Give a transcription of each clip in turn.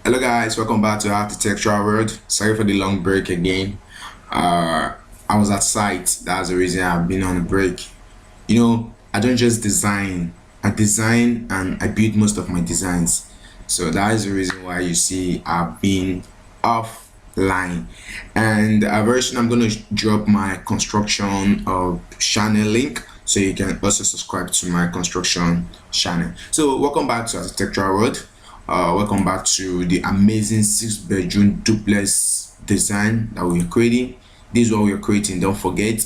Hello guys, welcome back to Architectural World. Sorry for the long break again. I was at site. That's the reason I've been on a break. I don't just design. I design and I build most of my designs. So that is the reason why you see I've been offline. And very soon I'm going to drop my construction channel link, so you can also subscribe to my construction channel. So welcome back to Architectural World. Welcome back to the amazing 6-bedroom duplex design that we're creating. This is what we're creating. Don't forget,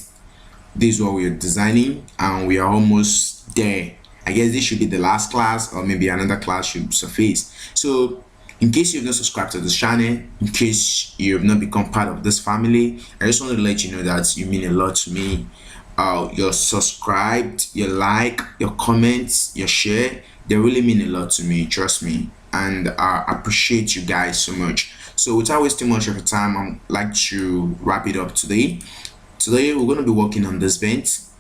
this is what we're designing, and we are almost there. I guess this should be the last class, or maybe another class should surface. So in case you've not subscribed to this channel, in case you've not become part of this family, I just want to let you know that you mean a lot to me. You're subscribed, your like, your comments, your share, they really mean a lot to me, trust me. And I appreciate you guys so much. So without wasting much of your time, I'd like to wrap it up today. Today we're going to be working on this vents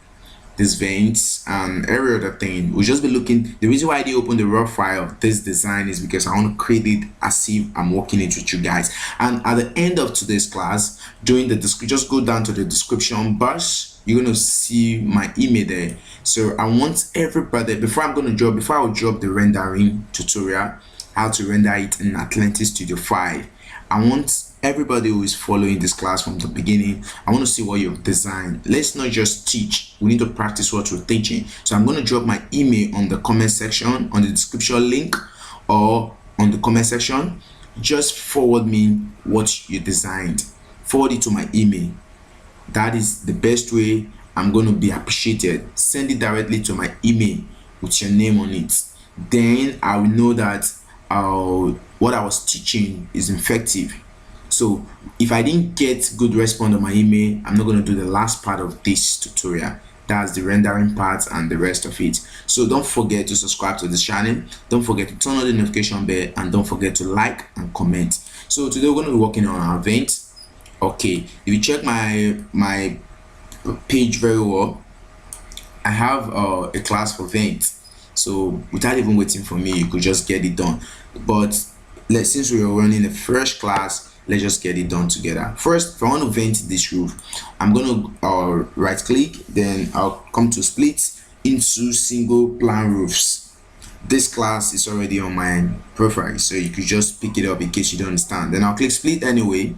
and every other thing. We'll just be looking. The reason why I did open the raw file of this design is because I want to create it as if I'm working it with you guys. And at the end of today's class, during the description, just go down to the description box. You're going to see my email there. So I want everybody, before I will drop the rendering tutorial, how to render it in Atlantis Studio 5. I want everybody who is following this class from the beginning, I want to see what you've designed. Let's not just teach, we need to practice what we're teaching. So I'm going to drop my email on the comment section, on the description link, or on the comment section. Just forward me what you designed, forward it to my email. That is the best way I'm going to be appreciated. Send it directly to my email with your name on it. Then I will know that what I was teaching is effective. So if I didn't get good response on my email, I'm not going to do the last part of this tutorial. That's the rendering part and the rest of it. So don't forget to subscribe to this channel, don't forget to turn on the notification bell, and don't forget to like and comment. So today we're going to be working on our vent. Okay, if you check my page very well, I have a class for vent. So without even waiting for me, you could just get it done. But since we are running the first class, let's just get it done together. First, if I want to vent this roof, I'm going to right click, then I'll come to split into single plan roofs. This class is already on my profile, so you could just pick it up in case you don't understand. Then I'll click split anyway.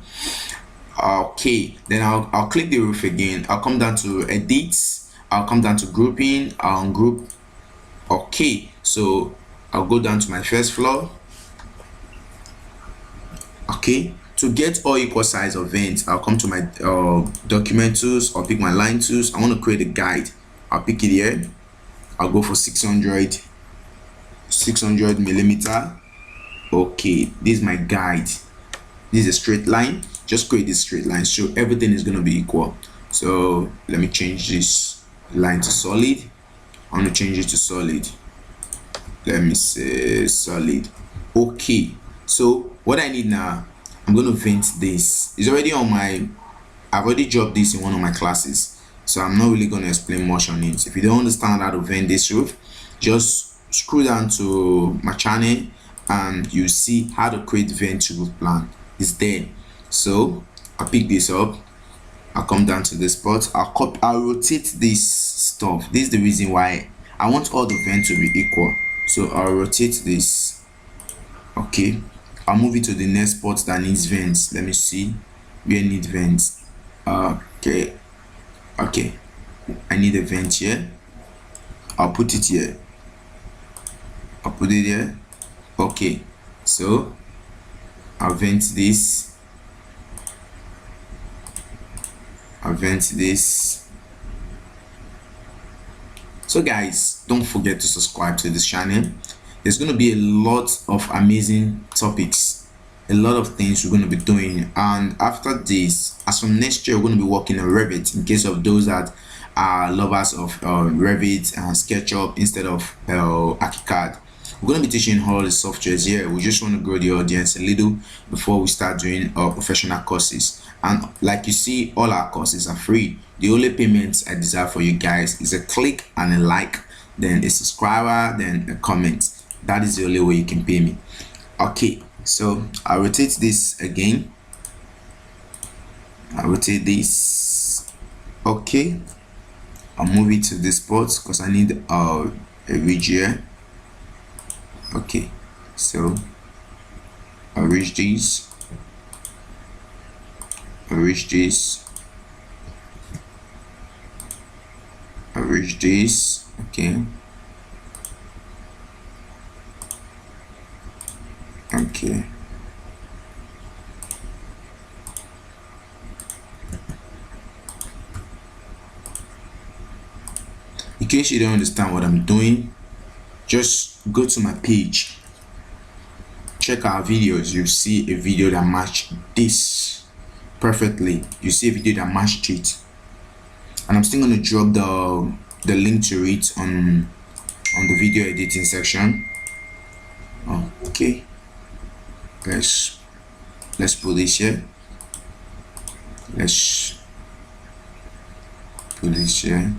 Okay, then I'll click the roof again. I'll come down to edits, I'll come down to grouping, I'll ungroup. Okay, so I'll go down to my first floor. Okay, to get all equal size of vents, I'll come to my document tools. I'll pick my line tools. I want to create a guide. I'll pick it here. I'll go for 600 millimeter. Okay, this is my guide. This is a straight line. Just create this straight line so everything is going to be equal. So let me change this line to solid. I want to change it to solid. Let me say solid. Okay, so what I need now, I'm going to vent this. It's already on I've already dropped this in one of my classes, so I'm not really going to explain much on it. If you don't understand how to vent this roof, just scroll down to my channel and you see how to create vent roof plan. It's there. So I'll pick this up, I'll come down to this spot, I'll rotate this stuff. This is the reason why I want all the vents to be equal. So I'll rotate this. Okay, I'll move it to the next spot that needs vents. Let me see where need vents. Okay, I need a vent here. I'll put it here. I'll put it here. Okay, so I'll vent this. I'll vent this. So guys, don't forget to subscribe to this channel. There's going to be a lot of amazing topics, a lot of things we're going to be doing. And after this, as from next year, we're going to be working on Revit, in case of those that are lovers of Revit and SketchUp instead of ArchiCAD. We're going to be teaching all the softwares here. We just want to grow the audience a little before we start doing our professional courses. And like you see, all our courses are free. The only payments I desire for you guys is a click and a like, then a subscriber, then a comment. That is the only way you can pay me. Okay, So I'll rotate this again. I'll rotate this. Okay, I'll move it to this spot because I need a ridge here. Okay, so I'll reach this. I'll reach this. I'll reach this. Okay. Okay. In case you don't understand what I'm doing, just go to my page, check our videos. You see a video that matched this perfectly. You see a video that matched it, and I'm still going to drop the link to it on the video editing section. Okay, let's put this here. Let's put this here.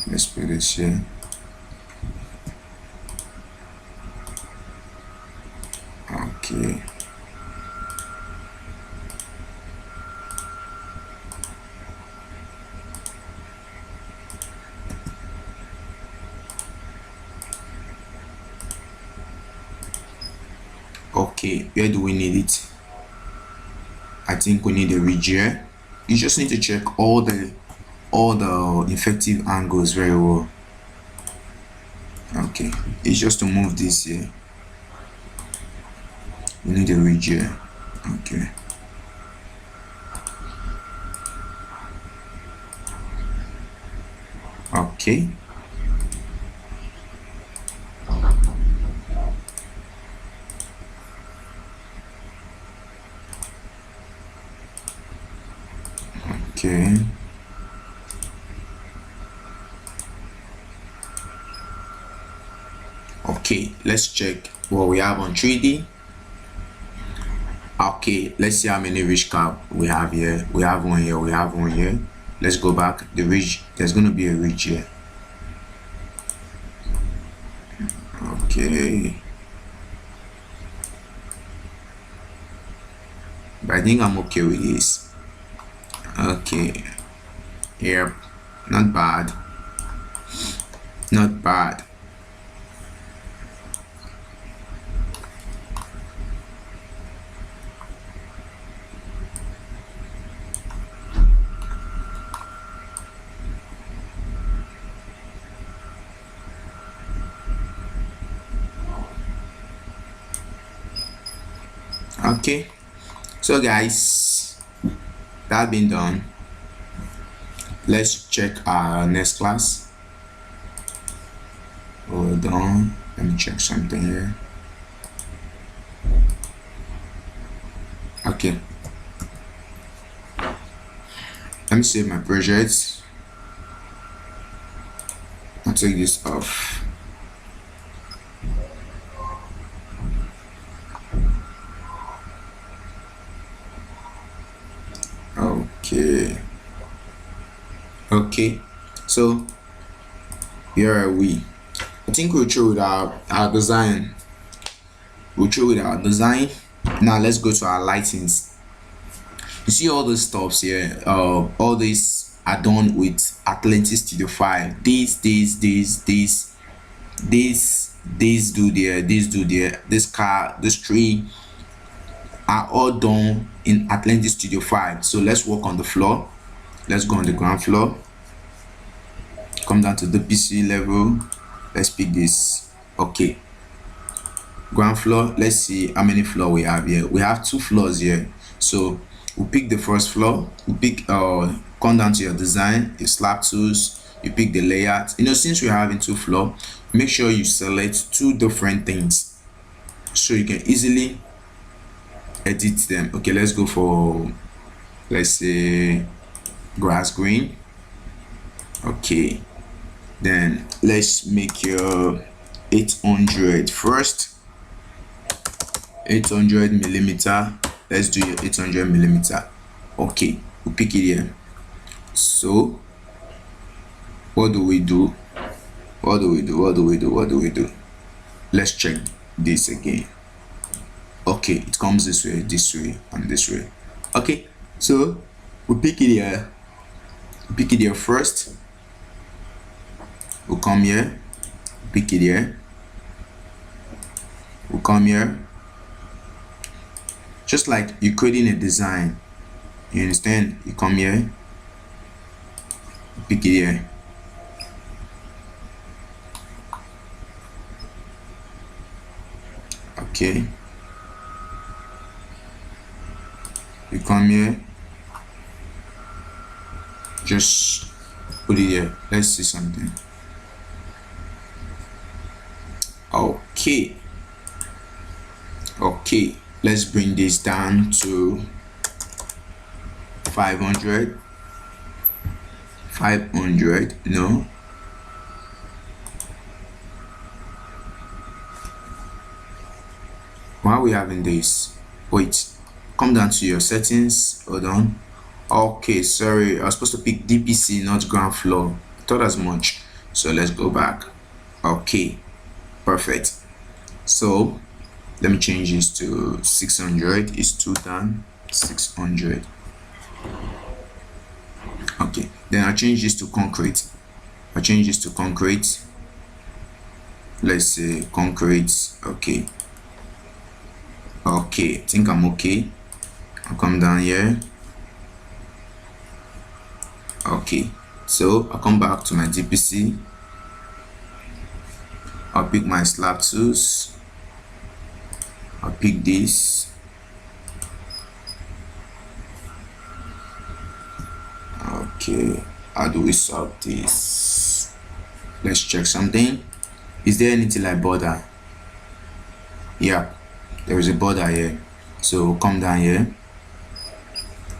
Let's put this here. Okay. Okay, where do we need it? I think we need a ridge here. You just need to check all the effective angles very well. Okay, it's just to move this here. We need a ridge here. Okay. Okay. Okay. Okay, let's check what we have on 3D. Okay, let's see how many ridge cap we have here. We have one here, we have one here. Let's go back. The ridge, there's going to be a ridge here. Okay. But I think I'm okay with this. Okay. Yep. Not bad. Not bad. Okay, so guys, that been done. Let's check our next class. Hold on, let me check something here. Okay, let me save my projects. I'll take this off. Okay, so here are we. I think we'll through with our design. Now let's go to our lightings. You see all these stops here, all these are done with Atlantis Studio 5. This do there, this car, this tree are all done in Atlantis Studio 5. So let's work on the floor. Let's go on the ground floor, come down to the PC level. Let's pick this. Okay, ground floor. Let's see how many floors we have here. We have 2 floors here, so we'll pick the first floor. We pick come down to your design, your slab tools, you pick the layout. You know, since we're having 2 floors, make sure you select 2 different things so you can easily edit them. Okay, let's go for, let's say, grass green. Okay, then let's make your 800 first. 800 millimeter. Let's do your 800 millimeter. Okay, we'll pick it here. So what do we do? let's check this again. Okay, it comes this way, and this way. Okay, so we pick it here. Pick it here first. We'll come here, pick it here. We'll come here. Just like you're creating a design. You understand? You come here, pick it here. Okay. You come here, just put it here. Let's see something. Okay. Okay, let's bring this down to 500. No. Why are we having this? Wait, come down to your settings. Hold on. Okay, sorry, I was supposed to pick DPC, not ground floor. I thought as much. So let's go back. Okay, perfect. So let me change this to 600. It's too done. 600. Okay, then I change this to concrete. Let's say concrete. Okay. Okay, I think I'm okay. I'll come down here. Okay, so I'll come back to my DPC. I'll pick my slab tools. I'll pick this. Okay, how do we solve this? Let's check something. Is there anything like border? Yeah, there is a border here. So we'll come down here.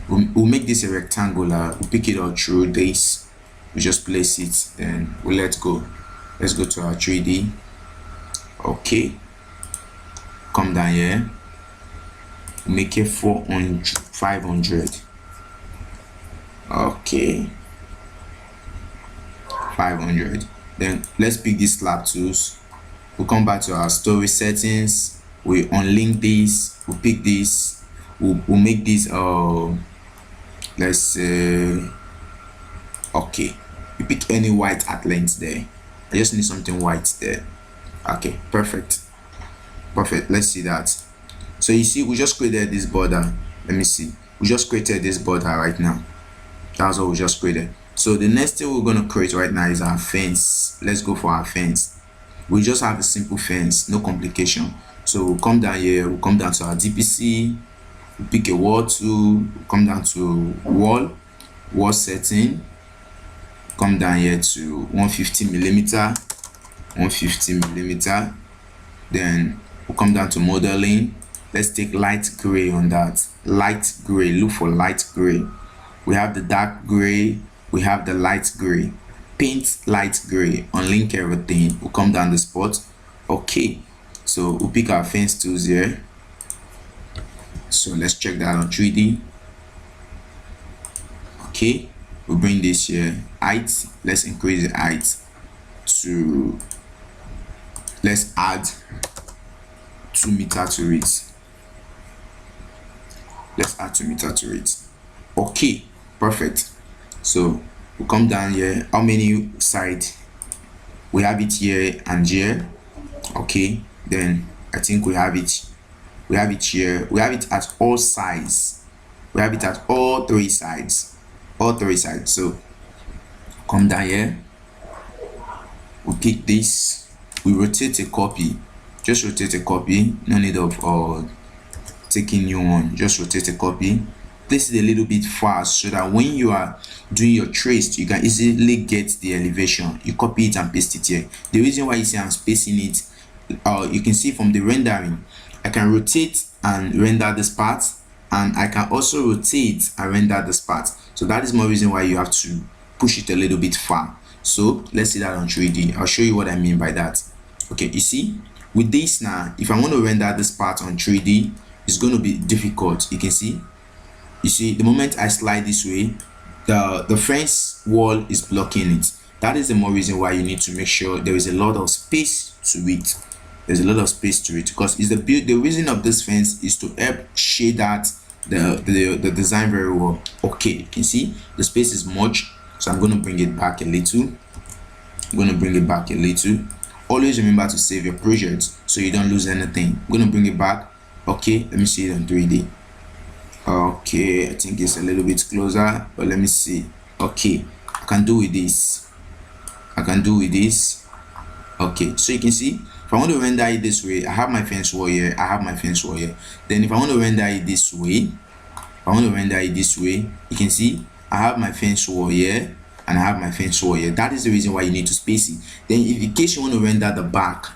We'll make this a rectangular. We'll pick it out through this. We just place it, then we'll let go. Let's go to our 3D. Okay, come down here, make it 500. Okay, 500. Then let's pick these slab tools. We'll come back to our story settings. We unlink this. We'll pick this. We'll make this let's say, okay, you pick any white at length there. I just need something white there. Okay, perfect. Let's see that. So you see, we just created this border. Let me see, we just created this border right now. That's what we just created. So the next thing we're going to create right now is our fence. Let's go for our fence. We just have a simple fence, no complication. So we'll come down here, we'll come down to our DPC, we'll pick a wall tool, we'll come down to wall setting, come down here to 150 millimeter. Then we'll come down to modeling. Let's take light gray on that. Light gray, look for light gray. We have the dark gray, we have the light gray. Paint light gray, unlink everything. We'll come down the spot. Okay, so we'll pick our fence tools here. So let's check that on 3D. Okay, we'll bring this here. Height, let's increase the height to, let's add 2 meters to it. Let's add 2 meters to it. Okay, perfect. So we'll come down here. How many sides? We have it here and here. Okay, then I think we have it here. We have it at all sides. We have it at all three sides. So come down here, we'll pick this, we rotate a copy. Just rotate a copy, no need of taking new one. Just rotate a copy, place it a little bit fast so that when you are doing your trace, you can easily get the elevation. You copy it and paste it here. The reason why you see I'm spacing it, you can see from the rendering, I can rotate and render this part, and I can also rotate and render this part. So that is more reason why you have to push it a little bit far. So let's see that on 3D. I'll show you what I mean by that. Okay, you see, with this now, if I want to render this part on 3D, it's going to be difficult. You can see, the moment I slide this way, the fence wall is blocking it. That is the more reason why you need to make sure there is a lot of space to it. There's a lot of space to it because it's the reason of this fence is to help shade out the design very well. Okay, you can see the space is much, so I'm going to bring it back a little. Always remember to save your projects so you don't lose anything. I'm going to bring it back. Okay, let me see it on 3D. Okay, I think it's a little bit closer, but let me see. Okay, I can do with this. Okay, so you can see if I want to render it this way, I have my fence wall here, then if I want to render it this way, you can see I have my fence wall here and I have my fence wall here. That is the reason why you need to space it. Then if in case you want to render the back,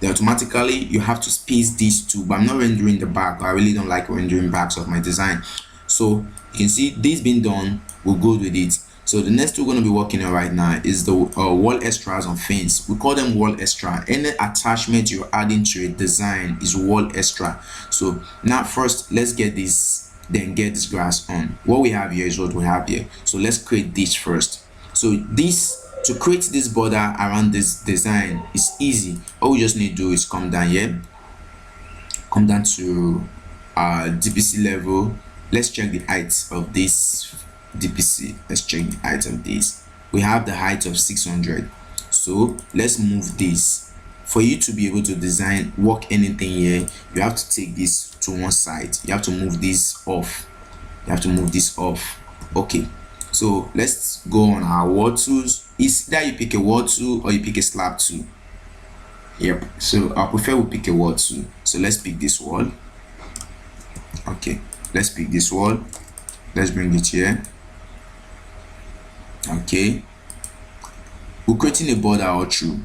then automatically you have to space these two. But I'm not rendering the back. I really don't like rendering backs of my design. So you can see this being done, we'll go with it. So the next we're going to be working on right now is the wall extras on fence. We call them wall extra. Any attachment you're adding to a design is wall extra. So now first let's get this, then get this grass on. What we have here is what we have here. So let's create this first. So this, to create this border around this design is easy. All we just need to do is come down here, come down to DPC level. Let's check the height of this DPC. Let's check the height of this. We have the height of 600. So let's move this. For you to be able to design, work anything here, you have to take this to one side. You have to move this off. Okay, so let's go on our wall tools. It's that you pick a wall tool or you pick a slab tool. Yep, so I prefer we pick a wall tool. So let's pick this wall. Okay, let's pick this wall. Let's bring it here. Okay, we're creating a border all through.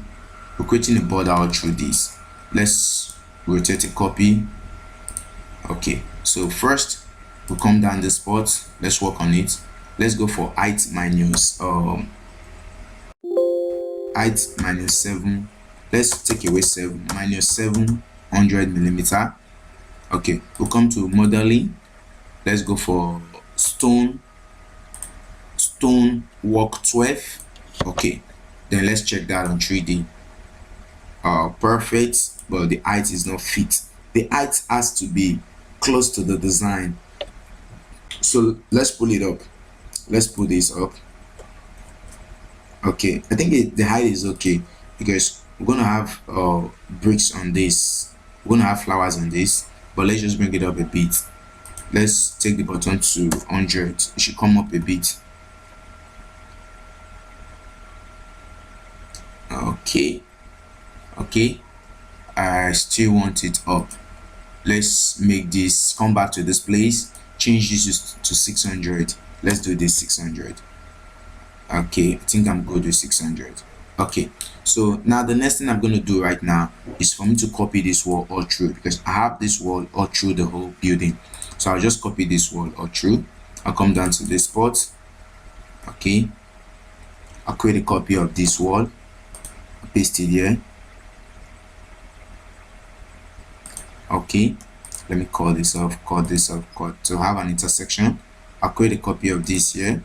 This. Let's rotate a copy. Okay, so first we'll come down the spot. Let's work on it. Let's go for height minus 7. Let's take away 7 minus 700 millimeter. Okay, we'll come to modeling. Let's go for stone work 12. Okay, then let's check that on 3D. Perfect, but the height is not fit. The height has to be close to the design. So let's pull it up. Let's pull this up. Okay, I think the height is okay because we're gonna have bricks on this. We're gonna have flowers on this, but let's just bring it up a bit. Let's take the button to 100. It should come up a bit. Okay, I still want it up. Let's make this, come back to this place, change this to 600. Let's do this 600. Okay, I think I'm good with 600. Okay, so now the next thing I'm going to do right now is for me to copy this wall all through, because I have this wall all through the whole building. So I'll just copy this wall all through. I'll come down to this spot. Okay, I'll create a copy of this wall, paste it here. Okay, let me call this off, to have an intersection. I'll create a copy of this here.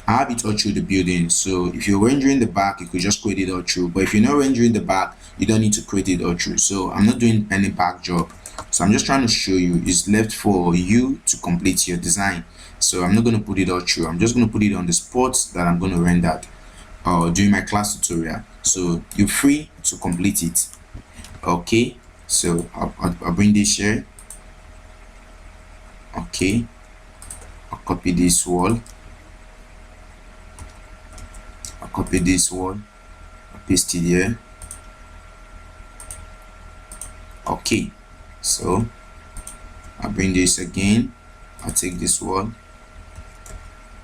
I have it all through the building, so if you're rendering the back, you could just create it all through. But if you're not rendering the back, you don't need to create it all through. So I'm not doing any back job, so I'm just trying to show you it's left for you to complete your design. So I'm not going to put it all through. I'm just going to put it on the spots that I'm going to render during my class tutorial, so you're free to complete it. Okay, so I'll bring this here. Okay, I'll copy this wall. I'll paste it here. Okay, so I'll bring this again. I'll take this wall,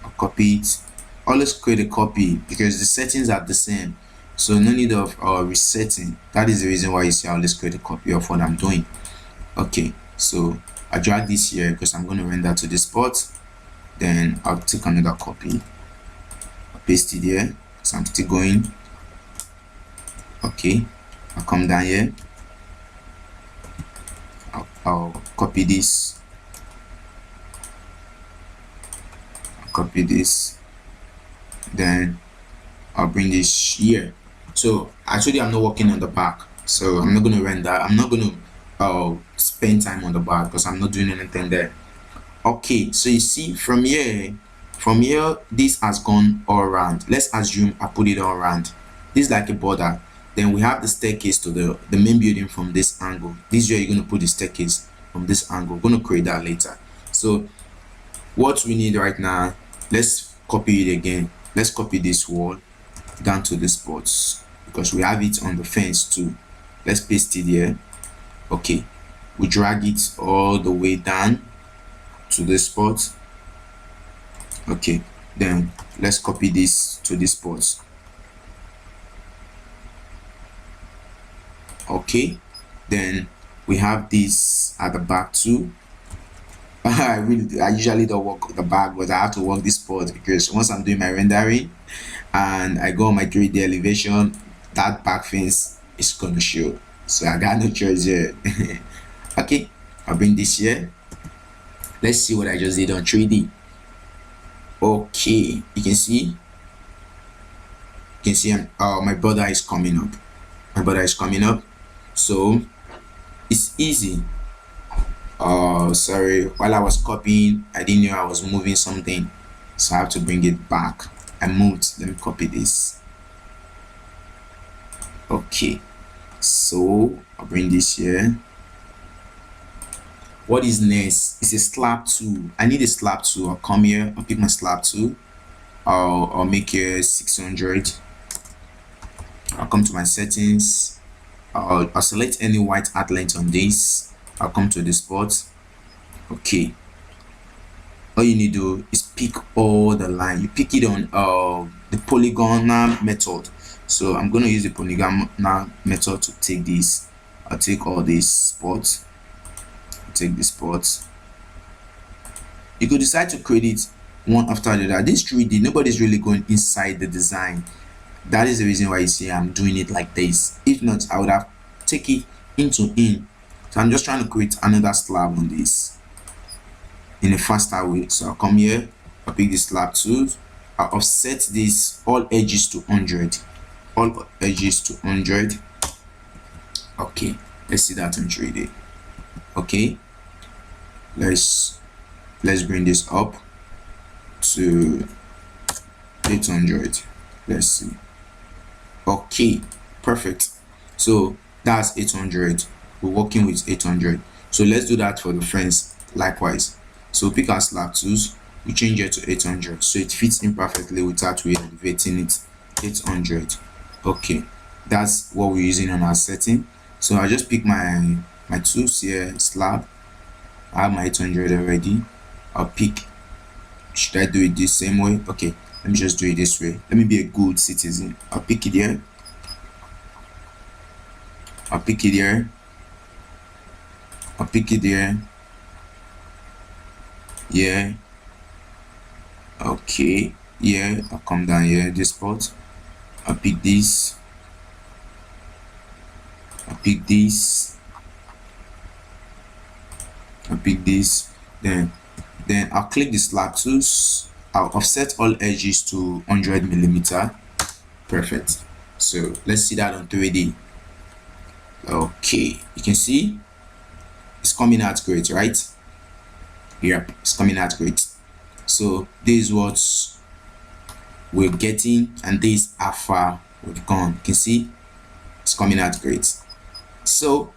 I'll copy it. Always create a copy because the settings are the same, so no need of resetting. That is the reason why you see I always create a copy of what I'm doing. Okay, so I drag this here because I'm going to render to this spot. Then I'll take another copy, I'll paste it here, so I'm still going. Okay, I'll come down here. I'll copy this. Then I'll bring this here. So I told you I'm not working on the back, so I'm not going to render. I'm not going to spend time on the back because I'm not doing anything there. Okay, so you see from here this has gone all around. Let's assume I put it all around. This is like a border. Then we have the staircase to the main building from this angle. This is where you're going to put the staircase from this angle. We're going to create that later. So what we need right now, let's copy it again. Let's copy this wall down to the spots because we have it on the fence too. Let's paste it here. Okay, we drag it all the way down to this spot. Okay, then let's copy this to this spot. Okay, then we have this at the back too. I usually don't work the back, but I have to work this spot because once I'm doing my rendering and I go on my 3D elevation, that back fence is gonna show. So I got no choice here. Okay, I'll bring this here. Let's see what I just did on 3D. Okay, you can see my border is coming up. My border is coming up, so it's easy. Sorry, while I was copying, I didn't know I was moving something, so I have to bring it back. I moved. Let me copy this. Okay, so I'll bring this here. What is next? It's a slab tool. I need a slab tool. I'll come here. I'll pick my slab tool. I'll make it 600. I'll come to my settings. I'll select any white art length on this. I'll come to the spot. Okay, all you need to do is pick all the line. You pick it on the polygonal method. So I'm going to use the polygonal method to take this. I'll take all these spots. Take the spots. You could decide to create it one after the other. This 3D, nobody's really going inside the design. That is the reason why you see I'm doing it like this. If not, I would have taken it into in. So I'm just trying to create another slab on this in a faster way. So I'll come here, I'll pick the slab tool, I'll offset this all edges to 100. All edges to 100. Okay, let's see that in 3D. Okay, let's bring this up to 800. Let's see. Okay, perfect. So that's 800. We're working with 800. So let's do that for the fence likewise. So pick our slab tools, we change it to 800 so it fits in perfectly without we elevating it. 800. Okay, that's what we're using on our setting. So I just pick my tools here, slab. I have my 800 already. I'll pick, should I do it this same way? Okay, let me just do it this way. Let me be a good citizen. I'll pick it here. I'll pick it here. I'll pick it here. Yeah. Okay. Yeah. I'll come down here, this spot. I'll pick this. I'll pick this. I'll pick this. Then I'll click the slab tools. I'll offset all edges to 100 millimeter. Perfect. So let's see that on 3D. Okay, you can see it's coming out great, right? Yep, it's coming out great. So this is what we're getting, and this how far we've gone. You can see it's coming out great. So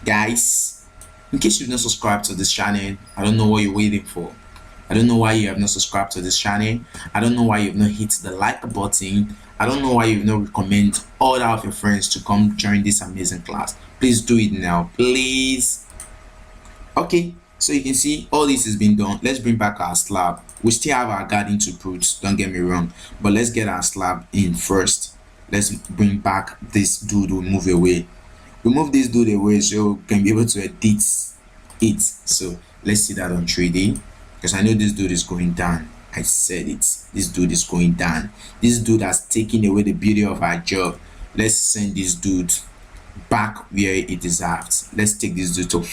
guys, in case you've not subscribed to this channel, I don't know what you're waiting for. I don't know why you have not subscribed to this channel. I don't know why you've not hit the like button. I don't know why you've not recommend all of your friends to come join this amazing class. Please do it now, please. Okay, so you can see all this has been done. Let's bring back our slab. We still have our garden to put, don't get me wrong, but let's get our slab in first. Let's bring back this dude. Will move away. We move this dude away so we can be able to edit it. So let's see that on 3D, because I know this dude is going down. I said it. This dude is going down. This dude has taken away the beauty of our job. Let's send this dude back where it deserves. Let's take this dude to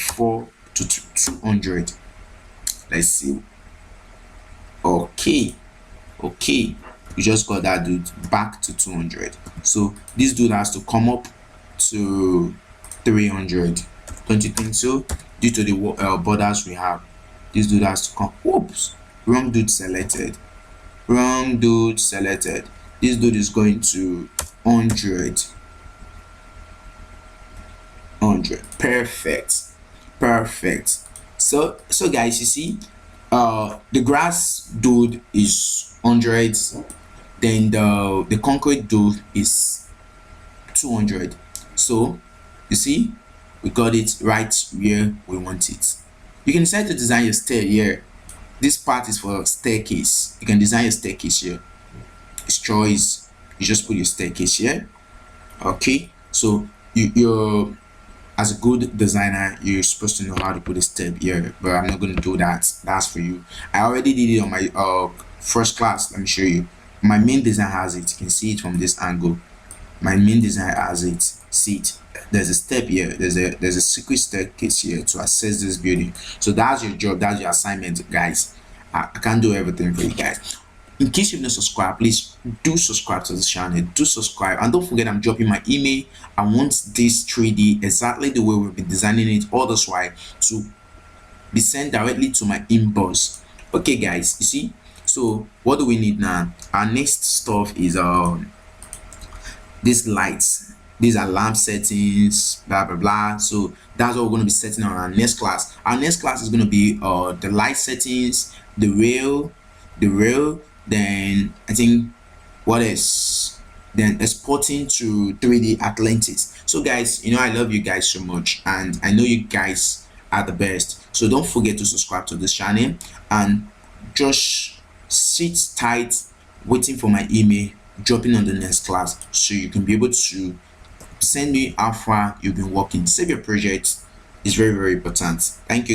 200. Let's see. Okay, we just got that dude back to 200. So this dude has to come up to 300. Don't you think so? Due to the borders we have, this dude has to come. Oops, wrong dude selected. Wrong dude selected. This dude is going to 100. Perfect. Perfect. So guys, you see, the grass dude is 100, then the concrete dude is 200. So you see, we got it right where we want it. You can decide to design your stair here. This part is for staircase. You can design your staircase here. It's choice. You just put your staircase here. Okay, so you're, as a good designer, you're supposed to know how to put a step here, but I'm not going to do that. That's for you. I already did it on my first class. Let me show you. My main design has it. You can see it from this angle. My main design has it. See it. There's a step here. There's a secret staircase here to access this building. So that's your job. That's your assignment, guys. I can't do everything for you guys. In case you've not subscribed, please do subscribe to this channel. Do subscribe, and don't forget I'm dropping my email. I want this 3D exactly the way we've been designing it all this while to be sent directly to my inbox. Okay guys, you see, so what do we need now? Our next stuff is these lights. These are lamp settings, blah blah blah. So that's what we're going to be setting on our next class. Our next class is going to be the light settings, the rail, then I think what else, then exporting to 3D Atlantis. So guys, you know, I love you guys so much, and I know you guys are the best. So don't forget to subscribe to this channel, and just sit tight waiting for my email dropping on the next class, so you can be able to send me how far you've been working. Save your project is very important. Thank you.